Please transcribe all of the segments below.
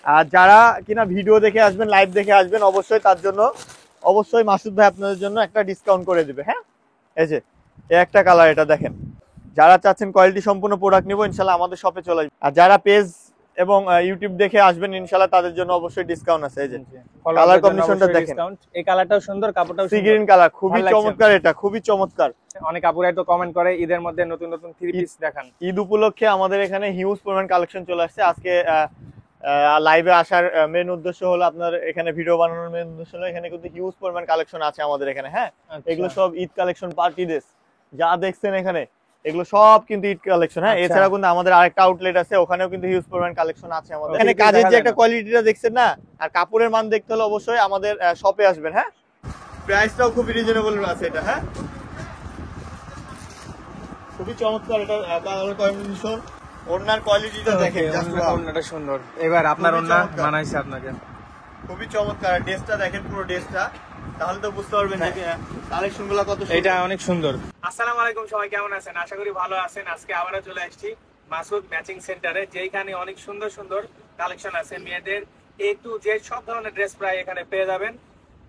আর যারা কিনা ভিডিও দেখে আসবেন, লাইভ দেখে আসবেন, অবশ্যই তার জন্য অবশ্যই মাসুদ ভাই আপনাদের জন্য একটা ডিসকাউন্ট করে দিবে। হ্যাঁ, এই যে একটা কালার, এটা দেখেন। যারা চাচ্ছেন কোয়ালিটি সম্পূর্ণ প্রোডাক্ট নিব, ইনশাল্লাহ আমাদের শপে চলে আসবে। আর যারা পেজ এবং ইউটিউব দেখে আসবেন, ইনশাল্লাহ তাদের জন্য অবশ্যই ডিসকাউন্ট আছে। এই যে কালার কম্বিনেশনটা দেখেন, এই কালারটাও সুন্দর, কাপড়টাও সি গ্রিন কালার, খুবই চমৎকার, এটা খুবই চমৎকার। অনেক আপুরাই তো কমেন্ট করে ঈদের মধ্যে নতুন নতুন থ্রি পিস দেখান। ঈদ উপলক্ষে আমাদের এখানে হিউজ পরিমাণ কালেকশন চলে আসছে। আজকে লাইভে আসার মেন উদ্দেশ্য হলো, আপনার এখানে ভিডিও বানানোর মেন উদ্দেশ্য হলো, এখানে কিন্তু হিউজ পরিমাণ কালেকশন আছে আমাদের এখানে। হ্যাঁ, এগুলো সব ঈদ কালেকশন, পার্টি ড্রেস যা দেখছেন এখানে, এগুলো সব কিন্তু ঈদ কালেকশন। হ্যাঁ, এছাড়া কিন্তু আমাদের আরেকটা আউটলেট আছে, ওখানেও কিন্তু হিউজ পরিমাণ কালেকশন আছে আমাদের এখানে। কাজের যে একটা কোয়ালিটিটা দেখছেন না, আর কাপড়ের মান দেখতে হলে অবশ্যই আমাদের শপে আসবেন। হ্যাঁ, প্রাইসটাও খুব রিজনেবল আছে এটা। হ্যাঁ, খুবই চমৎকার, এটা কালার কম্বিনেশন, ওড়নার কোয়ালিটিটা দেখেন, ওড়নাটা সুন্দর। এবার আপনার ওড়না মানাইছে আপনাকে, খুবই চমৎকার। ড্রেসটা দেখেন, পুরো ড্রেসটা, তাহলে তো বুঝতে পারবেন যে কালেকশনগুলো কত সুন্দর। এটা অনেক সুন্দর। আসসালামু আলাইকুম, সবাই কেমন আছেন? আশা করি ভালো আছেন। আজকে আবারও চলে আসছি মাসুদ ম্যাচিং সেন্টারে, যেখানে অনেক সুন্দর সুন্দর কালেকশন আছে মেয়েদের এ টু জেড সব ধরনের ড্রেস প্রায় এখানে পেয়ে যাবেন।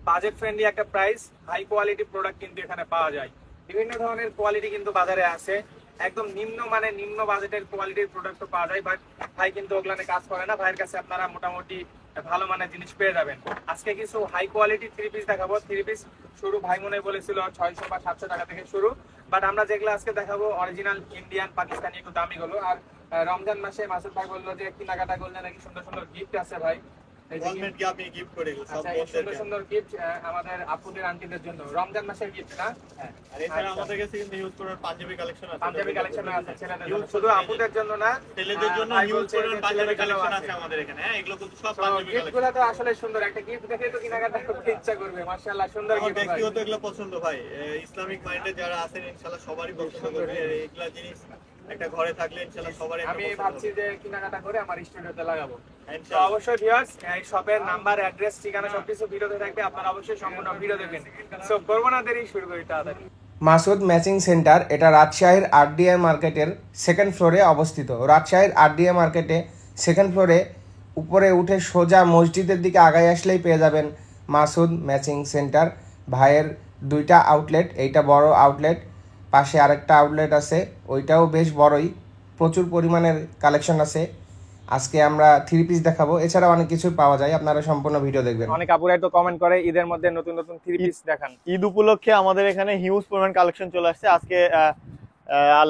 বাজেট ফ্রেন্ডলি একটা প্রাইস, হাই কোয়ালিটি প্রোডাক্ট কিন্তু এখানে পাওয়া যায়। বিভিন্ন ধরনের কোয়ালিটি কিন্তু বাজারে আছে, একদম নিম্ন মানে নিম্ন বাজেটের কোয়ালিটির প্রোডাক্ট পাওয়া যায়, বাট ভাই কিন্তু ওগুলানে কাজ করে না। ভাইয়ের কাছে আপনারা মোটামুটি ভালো মানের জিনিস পেয়ে যাবেন। আজকে কিছু হাই কোয়ালিটি থ্রি পিস দেখাবো। থ্রি পিস শুরু ভাই মনে বলেছিল 600 বা 700 টাকা থেকে শুরু, বাট আমরা যেগুলো আজকে দেখাবো অরিজিনাল ইন্ডিয়ান পাকিস্তানি একটু দামি গুলো। আর রমজান মাসে মাসুদ ভাই বললো যে কেনাকাটা করলে নাকি সুন্দর সুন্দর গিফট আছে ভাই, সুন্দর সুন্দর গিফট আমাদের আপুদের আন্টিদের জন্য, রমজান মাসের গিফট না। আর এছাড়া আমাদের কাছে কিন্তু ইউজ করার পাঞ্জাবি কালেকশন আছে, পাঞ্জাবি কালেকশন আছে ছেলেদের জন্য, শুধু আপুদের জন্য না, ছেলেদের জন্য ইউজ করার পাঞ্জাবি কালেকশন আছে আমাদের এখানে। হ্যাঁ, এগুলো কিন্তু সব পাঞ্জাবি কালেকশন। গিফটগুলো তো আসলে সুন্দর, একটা গিফট দেখে তো কেনাকাটা করতে ইচ্ছা করবে। মাশাআল্লাহ, সুন্দর গিফট। ব্যক্তিগত এগুলো পছন্দ ভাই, ইসলামিক মাইন্ডে যারা আছেন ইনশাআল্লাহ সবারই পছন্দ করবে। এগুলা জিনিস একটা ঘরে থাকলে ইনশাআল্লাহ সবারই। আমি ভাবছি যে কেনাকাটা করে আমার স্টুডিওতে লাগাবো। তো অবশ্যই ভিউয়ার্স, এই শপের নাম্বার, অ্যাড্রেস, ঠিকানা সবকিছু ভিডিওতে থাকবে, আপনারা অবশ্যই সম্পূর্ণ ভিডিও দেখবেন। সো করব না দেরি, শুরু করি তাড়াতাড়ি। মাসুদ ম্যাচিং সেন্টার, এটা রাজশাহীর আরডিএ মার্কেটের সেকেন্ড ফ্লোরে অবস্থিত। রাজশাহীর আরডিএ মার্কেটে সেকেন্ড ফ্লোরে উপরে উঠে সোজা মসজিদের দিকে আগায় আসলেই পেয়ে যাবেন মাসুদ ম্যাচিং সেন্টার। ভাইয়ের দুইটা আউটলেট, এইটা বড় আউটলেট, পাশে আরেকটা আউটলেট আছে, ওইটাও বেশ বড়ই, প্রচুর পরিমাণের কালেকশন আছে। আজকে আমরা থ্রি পিস দেখাবো, এছাড়া অনেক কিছু পাওয়া যায়, আপনারা সম্পূর্ণ ভিডিও দেখবেন। অনেক আপুরাই তো কমেন্ট করে ঈদের মধ্যে নতুন নতুন থ্রি পিস দেখান। ঈদ উপলক্ষে আমাদের এখানে হিউজ পরিমাণ কালেকশন চলে আসছে। আজকে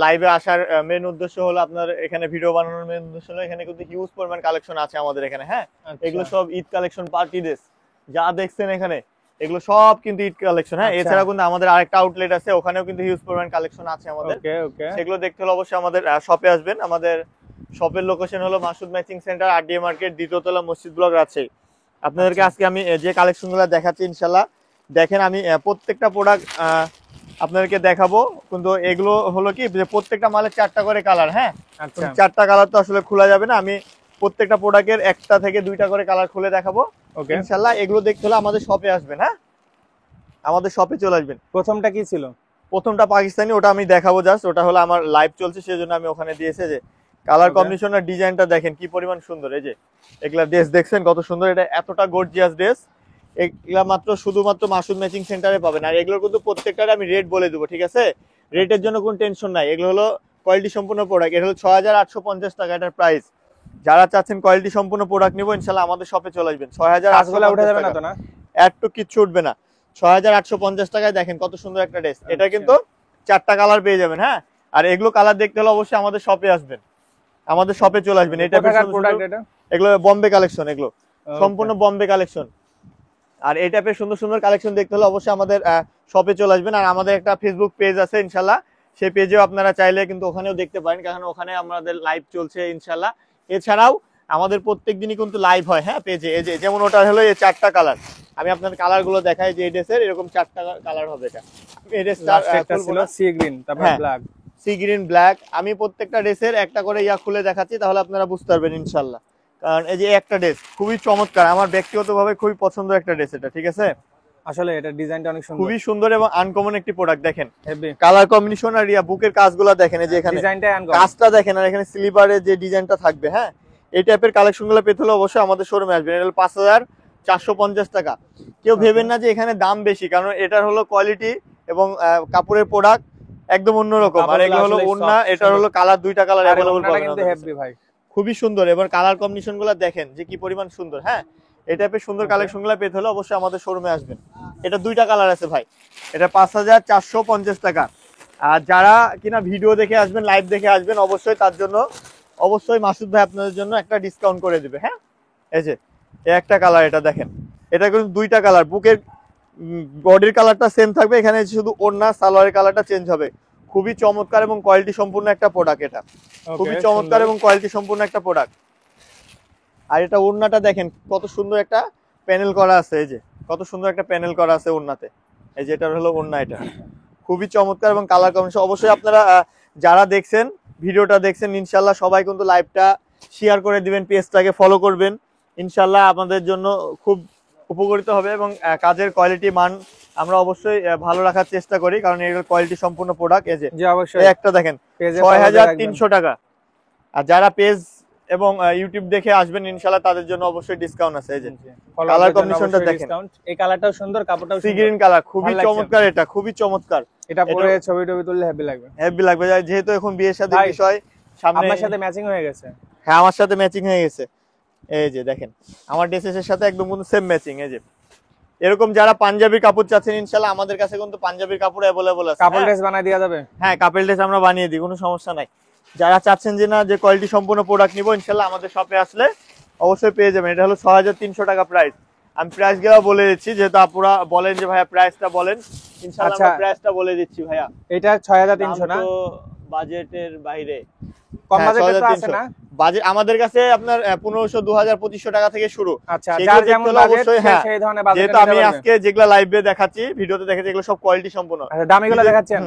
লাইভে আসার মেন উদ্দেশ্য হলো, আপনার এখানে ভিডিও বানানোর মেন উদ্দেশ্য হলো, এখানে কিন্তু হিউজ পরিমাণ কালেকশন আছে আমাদের এখানে। হ্যাঁ, এগুলো সব ঈদ কালেকশন, পার্টি ড্রেস যা দেখছেন এখানে, এগুলো সব কিন্তু ঈদ কালেকশন। হ্যাঁ, এছাড়া কিন্তু আমাদের আরেকটা আউটলেট আছে, ওখানেও কিন্তু হিউজ পরিমাণ কালেকশন আছে আমাদের। সেগুলো দেখতে হলে অবশ্যই আমাদের শপে আসবেন। আমাদের শপের লোকেশন হলো Masud matching centre, RDA market, দ্বিতীয়তলা, মসজিদ ব্লক, রাজশাহী। আপনাদেরকে আজকে আমি যে কালেকশনগুলো দেখাচ্ছি ইনশাল্লাহ দেখেন, আমি প্রত্যেকটা প্রোডাক্ট আপনাদেরকে দেখাবো, কিন্তু এগুলো হলো কি যে প্রত্যেকটা মালের 4টা করে কালার। হ্যাঁ, 4টা কালার তো আসলে খোলা যাবে না, আমি প্রত্যেকটা প্রোডাক্টের 1টা থেকে 2টা করে কালার খুলে দেখাবো ইনশাল্লাহ। এগুলো দেখতে হলে আমাদের শপে আসবেন। হ্যাঁ, আমাদের শপে চলে আসবেন। প্রথমটা কি ছিল? প্রথমটা পাকিস্তানি, ওটা আমি দেখাবো জাস্ট, ওটা হলো আমার লাইভ চলছে সেজন্য আমি ওখানে দিয়েছে। যে কালার কম্বিনেশন আর ডিজাইনটা দেখেন কি পরিমাণ সুন্দর। এই যে এগুলা ড্রেস দেখছেন কত সুন্দর, এটা এতটা গর্জিয়াস ড্রেস, এগুলা মাত্র শুধুমাত্র মাসুদ ম্যাচিং সেন্টারে পাবেন। আর এগুলোর কিন্তু প্রত্যেকটারে আমি রেট বলে দেবো, ঠিক আছে? রেটের জন্য কোনো টেনশন নাই। এগুলো হলো কোয়ালিটি সম্পূর্ণ প্রোডাক্ট, এটা হলো 6850 টাকা এটার প্রাইস। যারা চাচ্ছেন কোয়ালিটি সম্পূর্ণ প্রোডাক্ট নিবো, ইনশাল্লাহ আমাদের শপে চলে আসবেন। 6850 টাকা, একটু কিচ্ছু উঠবে না। 6850 টাকায় দেখেন কত সুন্দর একটা ড্রেস। এটা কিন্তু 4টা কালার পেয়ে যাবেন। হ্যাঁ, আর এগুলো কালার দেখতে হলে অবশ্যই আমাদের শপে আসবেন, আমাদের শপে চলে আসবেন। এটা এগুলো বম্বে কালেকশন, এগুলো সম্পূর্ণ বম্বে কালেকশন। আর এই টাইপের সুন্দর সুন্দর কালেকশন দেখতে হলে অবশ্যই আমাদের শপে চলে আসবেন। আর আমাদের একটা ফেসবুক পেজ আছে ইনশাল্লাহ, সেই পেজেও আপনারা চাইলে কিন্তু ওখানেও দেখতে পারেন, কারণ ওখানে আমাদের লাইভ চলছে ইনশাল্লাহ। এছাড়াও আমাদের প্রত্যেক দিনই কিন্তু লাইভ হয়। হ্যাঁ, পেজে এই যে যেমন ওটা হলো এই 4টা কালার, আমি আপনাদের কালার গুলো দেখাই। যে এই ড্রেসের এরকম 4টা কালার হবে। এটা এই ড্রেসটা ছিল সি গ্রিন, তারপর ব্ল্যাক, সি গ্রিন, ব্ল্যাক। আমি প্রত্যেকটা ড্রেসের একটা করে খুলে দেখাচ্ছি, তাহলে আপনারা বুঝতে পারবেন ইনশাল্লাহ। কারণ এই যে একটা ড্রেস খুবই চমৎকার, আমার ব্যক্তিগতভাবে খুবই পছন্দ একটা ড্রেস এটা, ঠিক আছে? আসলে এটা ডিজাইনটা অনেক সুন্দর, খুবই সুন্দর এবং আনকমন একটি প্রোডাক্ট। দেখেন কালার কম্বিনেশন আর বুকের কাজগুলো দেখেন, এই যে এখানে কাজটা দেখেন, আর এখানে স্লিপারে যে ডিজাইনটা থাকবে। হ্যাঁ, এই টাইপের কালেকশন গুলো পেতে হলে অবশ্যই আমাদের শোরুমে আসবেন। এটা হলো 5450 টাকা। কেউ ভেবেন না যে এখানে দাম বেশি, কারণ এটার হলো কোয়ালিটি এবং কাপড়ের প্রোডাক্ট একদম অন্যরকম। আর এগুলো হলো ওড়না, এটার হলো কালার, দুইটা কালার अवेलेबल পাবেন কিন্তু হেভি ভাই, খুবই সুন্দর। এবার কালার কম্বিনেশন গুলো দেখেন যে কি পরিমাণ সুন্দর। হ্যাঁ, এই টাইপের সুন্দর কালেকশন গুলো পেতে হলে অবশ্যই আমাদের শোরুমে আসবেন। এটা দুইটা কালার আছে ভাই, এটা 5450 টাকা। আর যারা কিনা ভিডিও দেখে আসবেন, লাইভ দেখে আসবেন, অবশ্যই তার জন্য অবশ্যই মাসুদ ভাই আপনাদের জন্য একটা ডিসকাউন্ট করে দিবে। হ্যাঁ, এই যে এই একটা কালার, এটা দেখেন, এটা কিন্তু দুইটা কালার, বুকের বডির কালারটা সেম থাকবে, এখানে শুধু ওড়না সালোয়ারের কালারটা চেঞ্জ হবে। খুবই চমৎকার এবং কোয়ালিটি সম্পূর্ণ একটা প্রোডাক্ট। এটা খুবই চমৎকার এবং কোয়ালিটি সম্পূর্ণ একটা প্রোডাক্ট। আর এটা ওড়নাটা দেখেন কত সুন্দর একটা প্যানেল করা আছে, এই যে কত সুন্দর একটা প্যানেল করা আছে ওড়নাতে। এই যে এটা হলো ওড়না, এটা খুবই চমৎকার এবং কালার কম্বিনেশন। অবশ্যই আপনারা যারা দেখছেন ভিডিওটা দেখছেন, ইনশাল্লাহ সবাই কিন্তু লাইভটা শেয়ার করে দিবেন, পেজটাকে ফলো করবেন, ইনশাল্লাহ আপনাদের জন্য খুব উপকৃত হবে। এবং কাজের কোয়ালিটি মান আমরা অবশ্যই ভালো রাখার চেষ্টা করি, কারণ এর কোয়ালিটি সম্পূর্ণ প্রোডাক্ট। এই যে অবশ্যই একটা দেখেন 6300 টাকা। আর যারা পেজ এবং ইউটিউব দেখে আসবেন ইনশাআল্লাহ তাদের জন্য অবশ্যই ডিসকাউন্ট আছে। এই যে কালার কম্বিনেশনটা দেখেন, এই কালারটাও সুন্দর, কাপড়টাও সি গ্রিন কালার, খুবই চমৎকার, এটা খুবই চমৎকার। এটা পরে ছবি টবি তুললে হেভি লাগবে, হেভি লাগবে, যেহেতু এখন বিয়ের সাথে বিষয় সামনে। আপনার সাথে ম্যাচিং হয়ে গেছে। হ্যাঁ, আমার সাথে ম্যাচিং হয়ে গেছে। এই যে দেখেন আমার ড্রেসের সাথে একদম কিন্তু সেম ম্যাচিং। এই যে এরকম যারা পাঞ্জাবির কাপড় চাচ্ছেন, ইনশাআল্লাহ আমাদের কাছে কিন্তু পাঞ্জাবির কাপড় अवेलेबल আছে। কাপড় ড্রেস বানাই দেওয়া যাবে। হ্যাঁ, কাপড় ড্রেস আমরা বানিয়ে দিই, কোনো সমস্যা নাই। যারা চাচ্ছেন যে না যে কোয়ালিটি সম্পূর্ণ প্রোডাক্ট নিব, ইনশাআল্লাহ আমাদের শপে আসলে অবশ্যই পেয়ে যাবেন। এটা হলো 6300 টাকা প্রাইস। আমি প্রাইস গুলো বলে দিচ্ছি, যেহেতু আপুরা বলেন যে ভাইয়া প্রাইসটা বলেন, ইনশাআল্লাহ আমরা প্রাইসটা বলে দিচ্ছি ভাইয়া। এটা 6300 না, তো বাজেটের বাইরে, কম বাজেটে তো আছে না? বাজেট আমাদের কাছে আপনার 1500 2000 2500 টাকা থেকে শুরু। আচ্ছা, যার যেমন বাজেট সেই ধরনের বাজেট। যেহেতু আমি আজকে যেগুলা লাইভে দেখাচ্ছি, ভিডিওতে দেখাচ্ছি, এগুলো সব কোয়ালিটি সম্পূর্ণ। আচ্ছা, দামিগুলো দেখাচ্ছেন,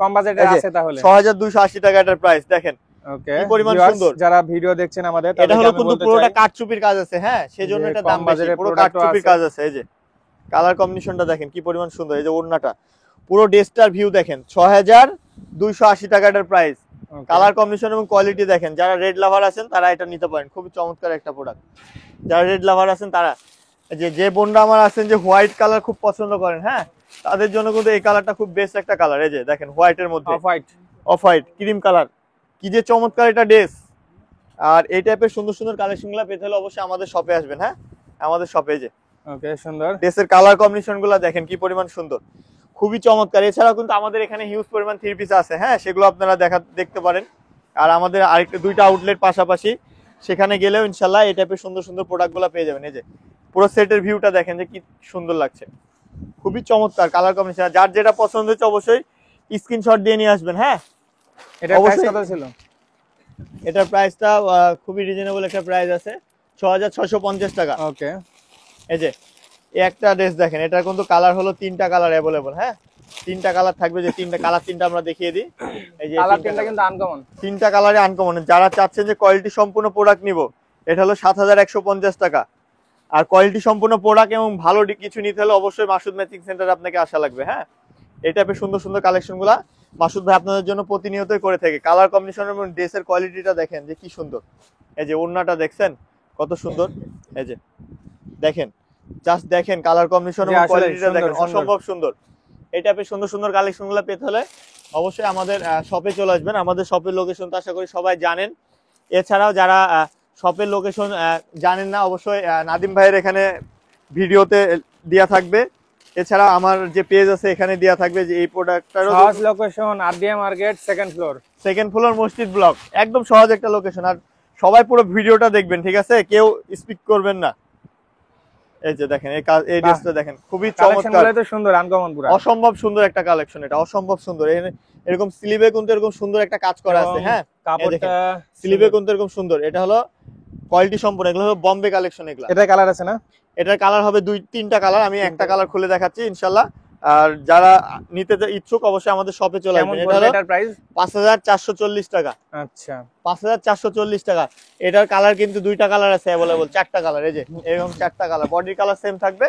কম বাজেটে আছে তাহলে 6280 টাকা এটার প্রাইস। দেখেন ওকে, কি পরিমাণ সুন্দর। যারা ভিডিও দেখছেন আমাদের, এটা হলো কিন্তু পুরোটা কাটচুপির কাজ আছে। হ্যাঁ, সেজন্য এটা দাম বেশি, পুরো কাটচুপির কাজ আছে। এই যে কালার কম্বিনেশনটা দেখেন কি পরিমাণ সুন্দর। এই যে ওড়নাটা, পুরো ড্রেসটার ভিউ দেখেন, 6280 টাকা এটার প্রাইস। কালার কম্বিনেশন এবং কোয়ালিটি দেখেন। যারা রেড লাভার আছেন তারা এটা নিতে পারেন, খুবই চমৎকার একটা প্রোডাক্ট। যারা রেড লাভার আছেন তারা, যে বোনরা আমার আছেন যে হোয়াইট কালার খুব পছন্দ করেন, হ্যাঁ, তাদের জন্য কিন্তু এই কালারটা খুব বেস্ট একটা কালার। এই যে দেখেন হোয়াইটের মধ্যে অফ হোয়াইট ক্রিম কালার, কি যে চমৎকার এটা ড্রেস। আর এই টাইপের সুন্দর সুন্দর কালেকশনগুলো পেতে হলে অবশ্যই আমাদের শপে আসবেন। হ্যাঁ, আমাদের শপে যে ওকে সুন্দর ড্রেসের কালার কম্বিনেশন গুলো দেখেন কি পরিমাণ সুন্দর, খুবই চমৎকার। এছাড়াও কিন্তু আমাদের এখানে হিউজ পরিমাণ থ্রি পিস আছে। হ্যাঁ, সেগুলো আপনারা দেখতে পারেন। আর আমাদের আরেকটা দুইটা আউটলেট পাশাপাশি, সেখানে গেলেও ইনশাল্লাহ এই টাইপের সুন্দর সুন্দর প্রোডাক্ট গুলো পেয়ে যাবেন। এই যে পুরো সেটের ভিউটা দেখেন যে কি সুন্দর লাগছে, খুবই চমৎকার কালার কম্বিনেশন। যার যেটা পছন্দ হচ্ছে অবশ্যই স্ক্রিনশট দিয়ে নিয়ে আসবেন। হ্যাঁ, এটা প্রাইস কত ছিল? এটার প্রাইসটা খুবই রিজনেবল একটা প্রাইস আছে, 6650 টাকা। ওকে, এই যে একটা ড্রেস দেখেন, এটার কিন্তু কালার হলো তিনটা কালার अवेलेबल। হ্যাঁ, তিনটা কালার থাকবে, যে তিনটা কালার, তিনটা আমরা দেখিয়ে দিই। এই যে কালার তিনটা কিন্তু আনকমন, তিনটা কালারে আনকমন। যারা চাচ্ছেন যে কোয়ালিটি সম্পূর্ণ প্রোডাক্ট নিব, এটা হলো 7150 টাকা। আর কোয়ালিটি সম্পূর্ণ প্রোডাক্ট এবং ভালো কিছু নিতে হলে অবশ্যই মাসুদ ম্যাচিং সেন্টারে আপনাকে আসা লাগবে। হ্যাঁ, এই টাইপের সুন্দর সুন্দর কালেকশনগুলা মাসুদ ভাই আপনাদের জন্য প্রতিনিয়তই করে থাকে। কালার কম্বিনেশন এবং ড্রেসের কোয়ালিটিটা দেখেন যে কি সুন্দর। এই যে ওড়নাটা দেখছেন কত সুন্দর। এই যে দেখেন, জাস্ট দেখেন কালার কম্বিনেশন এবং কোয়ালিটিটা দেখেন, অসম্ভব সুন্দর। এই টাইপের সুন্দর সুন্দর কালেকশনগুলো পেতে হলে অবশ্যই আমাদের শপে চলে আসবেন। আমাদের শপের লোকেশন তো আশা করি সবাই জানেন। এছাড়াও যারা শপের লোকেশন জানেন না, অবশ্যই নাদিম ভাইয়ের এখানে ভিডিওতে দেয়া থাকবে। এছাড়া আমার যে পেজ আছে এখানে দেয়া থাকবে যে এই প্রোডাক্টটারও সহজ location, RDA market second floor মসজিদ ব্লক, একদম সহজ একটা লোকেশন। আর সবাই পুরো ভিডিওটা দেখবেন, ঠিক আছে, কেউ স্পিক করবেন না। এই যে দেখেন এই ড্রেসটা দেখেন, খুবই চমৎকার, তো সুন্দর, আনকমন পুরো, অসম্ভব সুন্দর একটা কালেকশন। এটা অসম্ভব সুন্দর। এরকম স্লিভে কিন্তু এরকম সুন্দর একটা কাজ করা আছে। হ্যাঁ, কাপড়টা স্লিভে কিন্তু এরকম সুন্দর। এটা হলো কোয়ালিটি সম্পূর্ণ। এগুলো হলো বম্বে কালেকশন। এগুলো এটা কালার আছে না? এটার কালার হবে তিনটা কালার। আমি একটা কালার খুলে দেখাচ্ছি ইনশাআল্লাহ। আর যারা নিতে ইচ্ছুক অবশ্যই আমাদের শপে চলে আসবেন। এটা হলো এটার প্রাইস 5440 টাকা। আচ্ছা, 5440 টাকা। এটার কালার কিন্তু দুইটা কালার আছে अवेलेबल, চারটা কালার। এই যে এরকম চারটা কালার, বডির কালার সেম থাকবে,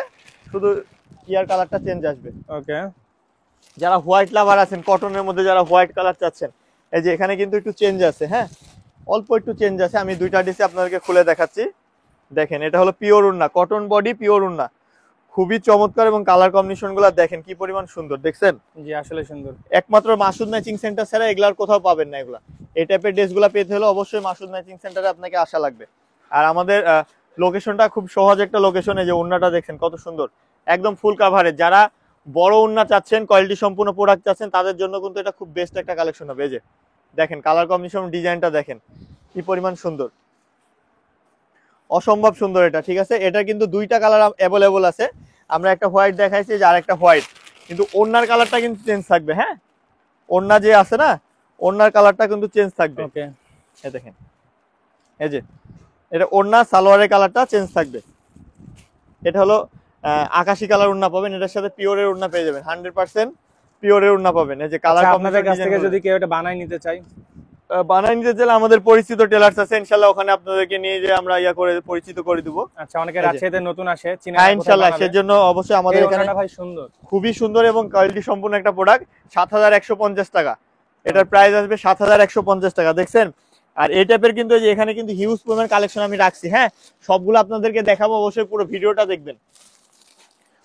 শুধু ইয়ার কালারটা চেঞ্জ আসবে। ওকে, যারা হোয়াইট লাভার আছেন, কটনের মধ্যে যারা হোয়াইট কালার চাচ্ছেন, এই যে এখানে কিন্তু একটু চেঞ্জ আছে। হ্যাঁ, অল্প একটু চেঞ্জ আছে, আমি দুইটা ডিসি আপনাদেরকে খুলে দেখাচ্ছি। দেখেন এটা হলো পিওর উন্না, কটন বডি পিওর উন্না, খুবই চমৎকার এবং কালার কম্বিনেশন গুলা দেখেন কি পরিমাণ সুন্দর, দেখছেন? জি আসলে সুন্দর। একমাত্র মাসুদ ম্যাচিং সেন্টার ছাড়া এগুলার কোথাও পাবেন না। এগুলা এই টাইপের ড্রেসগুলা পেতে হলে অবশ্যই মাসুদ ম্যাচিং সেন্টারে আপনাকে আসা লাগবে। আর আমাদের লোকেশনটা খুব সহজ একটা লোকেশনে, যে ওন্নাটা দেখছেন কত সুন্দর, একদম ফুল কাভারেজ। যারা বড় ওন্না চাচ্ছেন, কোয়ালিটি সম্পূর্ণ প্রোডাক্ট চাচ্ছেন, তাদের জন্য কিন্তু এটা খুব বেস্ট একটা কালেকশন হবে। এই যে দেখেন কালার কম্বিনেশন, ডিজাইনটা দেখেন কি পরিমাণ সুন্দর, অসম্ভব সুন্দর এটা। ঠিক আছে, এটা কিন্তু দুইটা কালার অ্যাভেলেবল আছে। আমরা একটা হোয়াইট দেখাইছি, যে আরেকটা হোয়াইট, কিন্তু ওন্নার কালারটা কিন্তু চেঞ্জ থাকবে। হ্যাঁ, ওন্না যে আছে না, ওন্নার কালারটা কিন্তু চেঞ্জ থাকবে। ওকে, এই দেখেন, এই যে এটা ওন্না, সালোয়ারের কালারটা চেঞ্জ থাকবে। এটা হলো আকাশি কালার ওন্না পাবেন, এটার সাথে পিওরের ওন্না পেয়ে যাবেন, 100% পিওরের ওন্না পাবেন। এই যে কালার আপনাদের কাছ থেকে যদি কেউ এটা বানাই নিতে চাই, বানাই নিতে চাইলে আমাদের পরিচিত টেলার্স আছে, ইনশাআল্লাহ ওখানে আপনাদেরকে নিয়ে যে আমরা করে পরিচিত করে দিব। আচ্ছা, অনেকে রাজশাহীতে নতুন আসে, চিনা হ্যাঁ ইনশাআল্লাহ, সেজন্য অবশ্যই আমাদের এখানে ভাই সুন্দর, খুবই সুন্দর এবং কোয়ালিটি সম্পূর্ণ একটা প্রোডাক্ট। 7150 টাকা এটার প্রাইস আসবে, 7150 টাকা। দেখছেন? আর এই টাইপের কিন্তু যে এখানে কিন্তু হিউজ পরিমাণ কালেকশন আমি রাখছি। হ্যাঁ, সবগুলো আপনাদেরকে দেখাবো, অবশ্যই পুরো ভিডিওটা দেখবেন,